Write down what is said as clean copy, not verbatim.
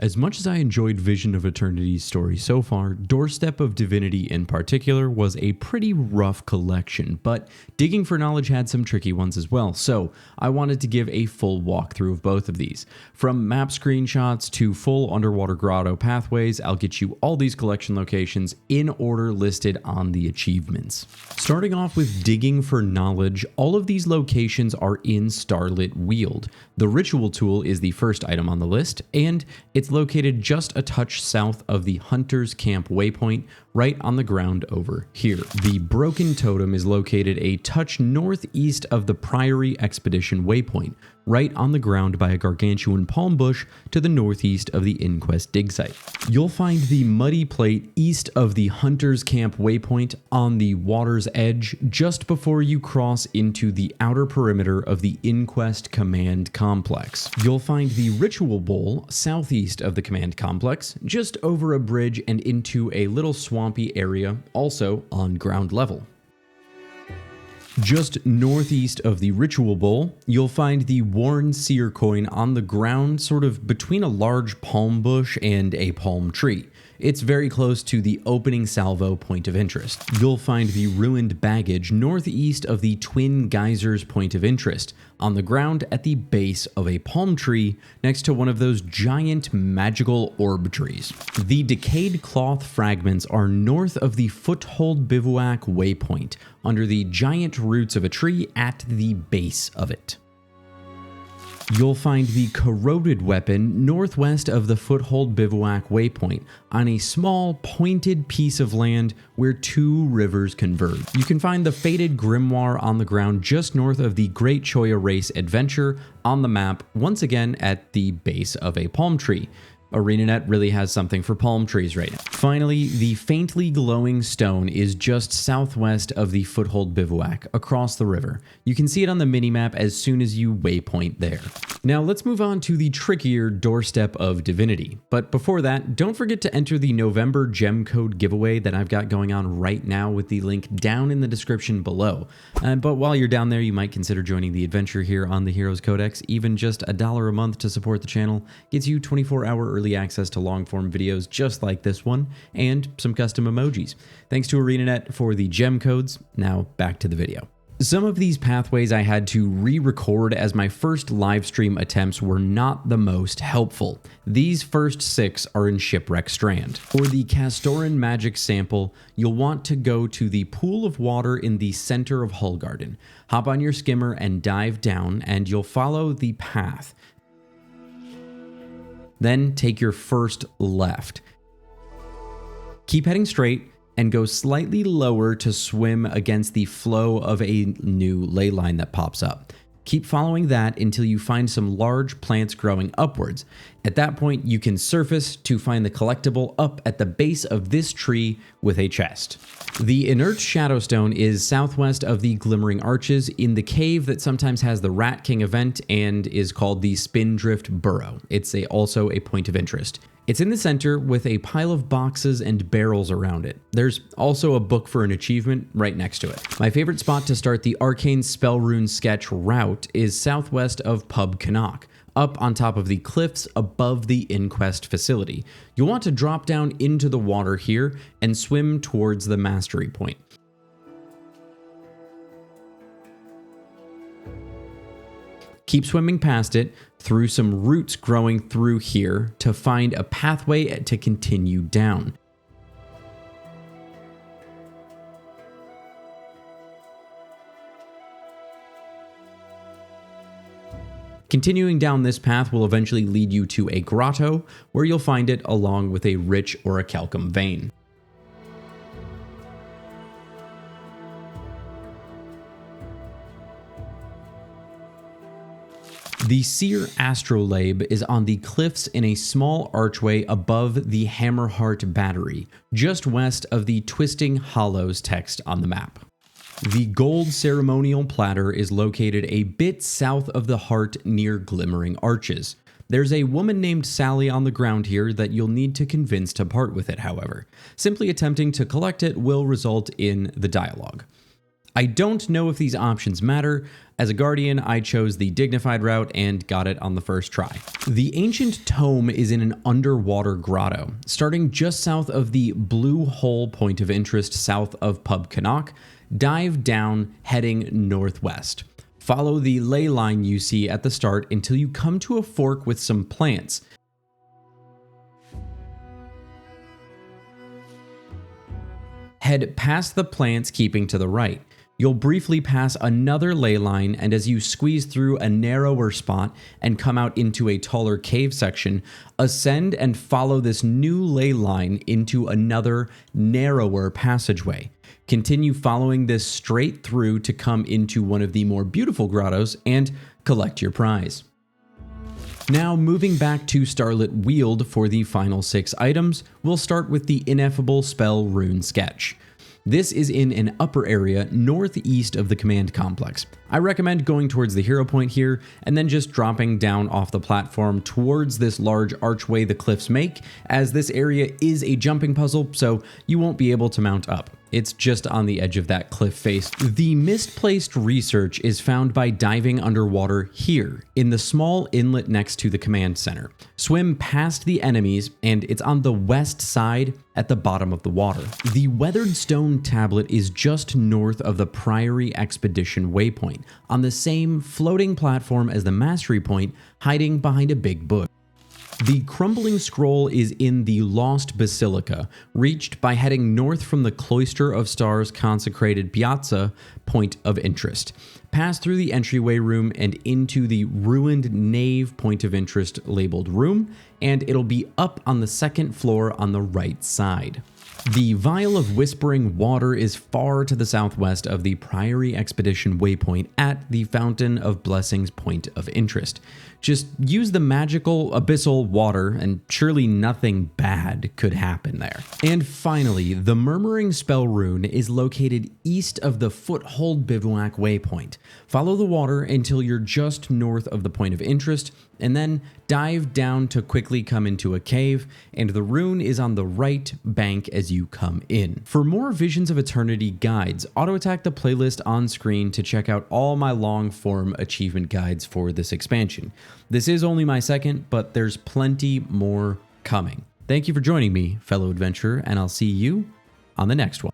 As much as I enjoyed Vision of Eternity's story so far, Doorstep of Divinity in particular was a pretty rough collection, but Digging for Knowledge had some tricky ones as well, so I wanted to give a full walkthrough of both of these. From map screenshots to full underwater grotto pathways, I'll get you all these collection locations in order listed on the achievements. Starting off with Digging for Knowledge, all of these locations are in Starlit Weald. The Ritual tool is the first item on the list, and it's located just a touch south of the Hunter's Camp waypoint, right on the ground over here. The Broken Totem is located a touch northeast of the Priory Expedition waypoint, right on the ground by a gargantuan palm bush to the northeast of the Inquest dig site. You'll find the Muddy Plate east of the Hunter's Camp waypoint on the water's edge just before you cross into the outer perimeter of the Inquest command complex. You'll find the Ritual Bowl southeast of the command complex, just over a bridge and into a little swampy area, also on ground level. Just northeast of the Ritual Bowl, you'll find the Worn Seer coin on the ground, sort of between a large palm bush and a palm tree. It's very close to the opening salvo point of interest. You'll find the ruined baggage northeast of the Twin Geysers point of interest, on the ground at the base of a palm tree next to one of those giant magical orb trees. The decayed cloth fragments are north of the Foothold Bivouac waypoint, under the giant roots of a tree at the base of it. You'll find the Corroded Weapon northwest of the Foothold Bivouac waypoint on a small pointed piece of land where two rivers converge. You can find the Fated Grimoire on the ground just north of the Great Choya Race Adventure on the map, once again at the base of a palm tree. ArenaNet really has something for palm trees right now. Finally, the faintly glowing stone is just southwest of the Foothold Bivouac, across the river. You can see it on the minimap as soon as you waypoint there. Now let's move on to the trickier Doorstep of Divinity. But before that, don't forget to enter the November gem code giveaway that I've got going on right now with the link down in the description below. But while you're down there, you might consider joining the adventure here on the Heroes Codex. Even just $1 a month to support the channel gets you 24-hour early access to long-form videos just like this one, and some custom emojis. Thanks to ArenaNet for the gem codes. Now back to the video. Some of these pathways I had to re-record as my first live stream attempts were not the most helpful. These first 6 are in Shipwreck Strand. For the Castoran magic sample, you'll want to go to the pool of water in the center of Hullgarden. Hop on your skimmer and dive down, and you'll follow the path. Then take your first left. Keep heading straight and go slightly lower to swim against the flow of a new ley line that pops up. Keep following that until you find some large plants growing upwards. At that point, you can surface to find the collectible up at the base of this tree with a chest. The Inert Shadowstone is southwest of the Glimmering Arches in the cave that sometimes has the Rat King event and is called the Spindrift Burrow. It's also a point of interest. It's in the center with a pile of boxes and barrels around it. There's also a book for an achievement right next to it. My favorite spot to start the Arcane Spell Rune sketch route is southwest of Pub Canuck, up on top of the cliffs above the Inquest facility. You'll want to drop down into the water here and swim towards the mastery point. Keep swimming past it, through some roots growing through here to find a pathway to continue down. Continuing down this path will eventually lead you to a grotto, where you'll find it along with a rich orichalcum vein. The Seer Astrolabe is on the cliffs in a small archway above the Hammerheart Battery, just west of the Twisting Hollows text on the map. The gold ceremonial platter is located a bit south of the heart near Glimmering Arches. There's a woman named Sally on the ground here that you'll need to convince to part with it, however. Simply attempting to collect it will result in the dialogue. I don't know if these options matter. As a Guardian, I chose the dignified route and got it on the first try. The ancient Tome is in an underwater grotto, starting just south of the blue hole point of interest south of Pub Canuck. Dive down, heading northwest. Follow the ley line you see at the start until you come to a fork with some plants. Head past the plants, keeping to the right. You'll briefly pass another ley line, and as you squeeze through a narrower spot and come out into a taller cave section, ascend and follow this new ley line into another narrower passageway. Continue following this straight through to come into one of the more beautiful grottos and collect your prize. Now moving back to Starlit Weald for the final 6 items, we'll start with the Ineffable spell Rune Sketch. This is in an upper area northeast of the command complex. I recommend going towards the hero point here and then just dropping down off the platform towards this large archway the cliffs make, as this area is a jumping puzzle, so you won't be able to mount up. It's just on the edge of that cliff face. The Misplaced Research is found by diving underwater here, in the small inlet next to the command center. Swim past the enemies, and it's on the west side at the bottom of the water. The Weathered Stone Tablet is just north of the Priory Expedition waypoint, on the same floating platform as the Mastery Point, hiding behind a big bush. The Crumbling Scroll is in the Lost Basilica, reached by heading north from the Cloister of Stars consecrated Piazza point of interest. Pass through the entryway room and into the ruined nave point of interest labeled room, and it'll be up on the second floor on the right side. The Vial of Whispering Water is far to the southwest of the Priory Expedition waypoint at the Fountain of Blessings point of interest. Just use the magical abyssal water and surely nothing bad could happen there. And finally, the Murmuring spell rune is located east of the Foothold Bivouac waypoint. Follow the water until you're just north of the point of interest, and then dive down to quickly come into a cave, and the rune is on the right bank as you come in. For more Visions of Eternity guides, auto-attack the playlist on screen to check out all my long-form achievement guides for this expansion. This is only my second, but there's plenty more coming. Thank you for joining me, fellow adventurer, and I'll see you on the next one.